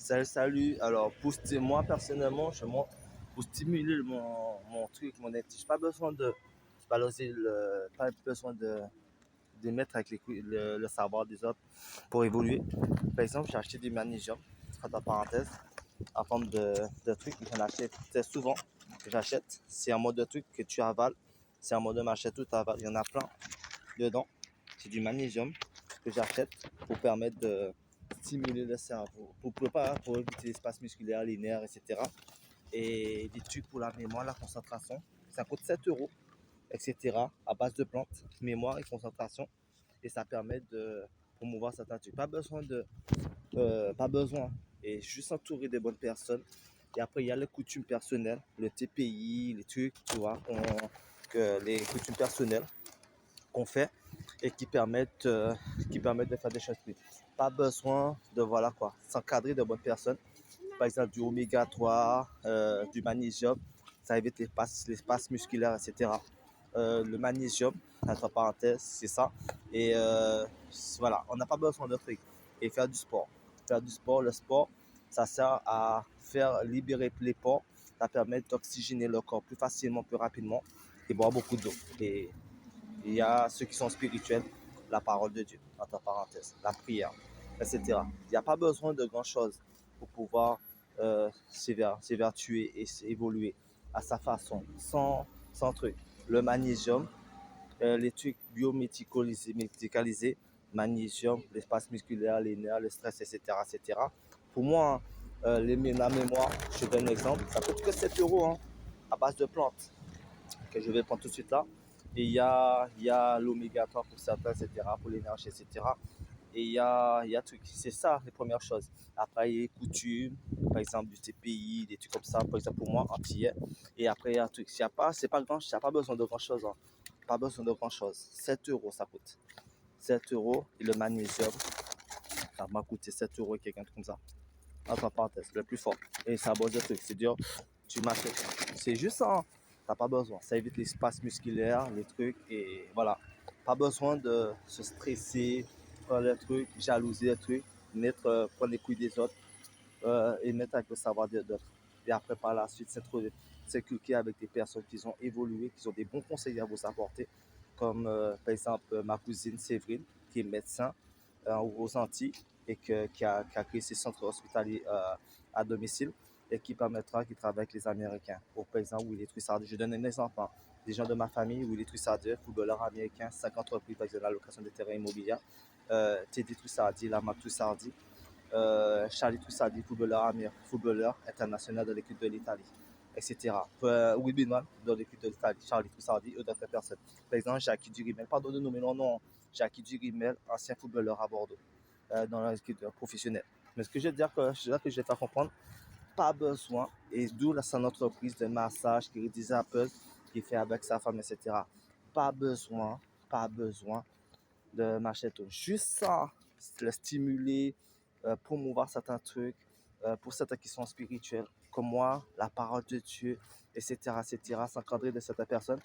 Salut. Alors, moi, personnellement, je monte pour stimuler mon truc, mon actif. J'ai pas besoin de valoriser pas besoin de mettre avec le savoir des autres pour évoluer. Par exemple, j'ai acheté du magnésium, entre parenthèses, en forme de truc. J'en achète très souvent. J'achète. C'est un mode de truc que tu avales. C'est un mode de machin, tout avale. Il y en a plein dedans. C'est du magnésium que j'achète pour permettre de stimuler le cerveau, pour éviter l'espace musculaire, les nerfs, etc. Et des trucs pour la mémoire, la concentration. Ça coûte 7 euros, etc. à base de plantes, mémoire et concentration. Et ça permet de promouvoir certains trucs. Pas besoin. Et juste entourer des bonnes personnes. Et après, il y a les coutumes personnelles, le TPI, les trucs, tu vois, que les coutumes personnelles qu'on fait et qui permettent de faire des choses plus. Pas besoin de, voilà quoi, s'encadrer de bonnes personnes. Par exemple, du oméga 3, du magnésium, ça évite l'espace musculaire, etc. Le magnésium, entre parenthèses, c'est ça. Et voilà, on n'a pas besoin de trucs. Et faire du sport. Faire du sport, le sport, ça sert à faire libérer les pores. Ça permet d'oxygéner le corps plus facilement, plus rapidement et boire beaucoup d'eau. Et il y a ceux qui sont spirituels, la parole de Dieu, entre parenthèses, la prière, etc. Il n'y a pas besoin de grand-chose pour pouvoir s'évertuer et évoluer à sa façon, sans truc. Le magnésium, les trucs biomédicalisés, magnésium, l'espace musculaire, les nerfs, le stress, etc. etc. Pour moi, la mémoire, je donne un exemple, ça coûte que 7 euros hein, à base de plantes que je vais prendre tout de suite là. Et il y a l'oméga 3 pour certains, etc., pour l'énergie, etc. Et il y a truc. C'est ça, les premières choses. Après, il y a les coutumes, par exemple, du TPI, des trucs comme ça, par exemple, pour moi, antillais. Et après, il y a un truc. C'est pas grand, il n'y a pas besoin de grand chose. Hein. Pas besoin de grand chose. 7 euros, ça coûte. 7 euros. Et le magnésium, ça m'a coûté 7 euros et quelque chose comme ça. Entre parenthèses, le plus fort. Et ça bosse de trucs. C'est dur. Tu m'achètes. C'est juste ça. Hein. T'as pas besoin. Ça évite l'espace musculaire, les trucs. Et voilà. Pas besoin de se stresser, prendre les trucs, jalouser les trucs, prendre les couilles des autres et mettre avec le savoir des autres. Et après, par la suite, s'inculquer avec des personnes qui ont évolué, qui ont des bons conseils à vous apporter. Comme par exemple ma cousine Séverine, qui est médecin aux Antilles et qui a créé ses centres hospitaliers à domicile et qui permettra qu'il travaille avec les Américains. Pour par exemple, Willy Trussardi, je donne un exemple. Hein. Des gens de ma famille, Willy Trussardi, footballeur américain, 5 entreprises avec de l'allocation de terrains immobiliers. Teddy Trussardi, Lamak Trussardi, Charlie Trussardi, footballeur international de l'équipe de l'Italie, etc. Wibinman, de l'équipe de l'Italie, Charlie Trussardi et d'autres personnes. Par exemple, Jackie Durimel, pardon de nommer mon nom, Jackie Durimel, ancien footballeur à Bordeaux, dans l'équipe professionnelle. Mais ce que je veux dire, que je vais faire comprendre, pas besoin, et d'où son entreprise de massage qui rédige Apple, qui fait avec sa femme, etc. Pas besoin, pas besoin de Machete. Juste ça, le stimuler, promouvoir certains trucs, pour certaines qui sont spirituelles, comme moi, la parole de Dieu, etc., etc., s'encadrer de certaines personnes,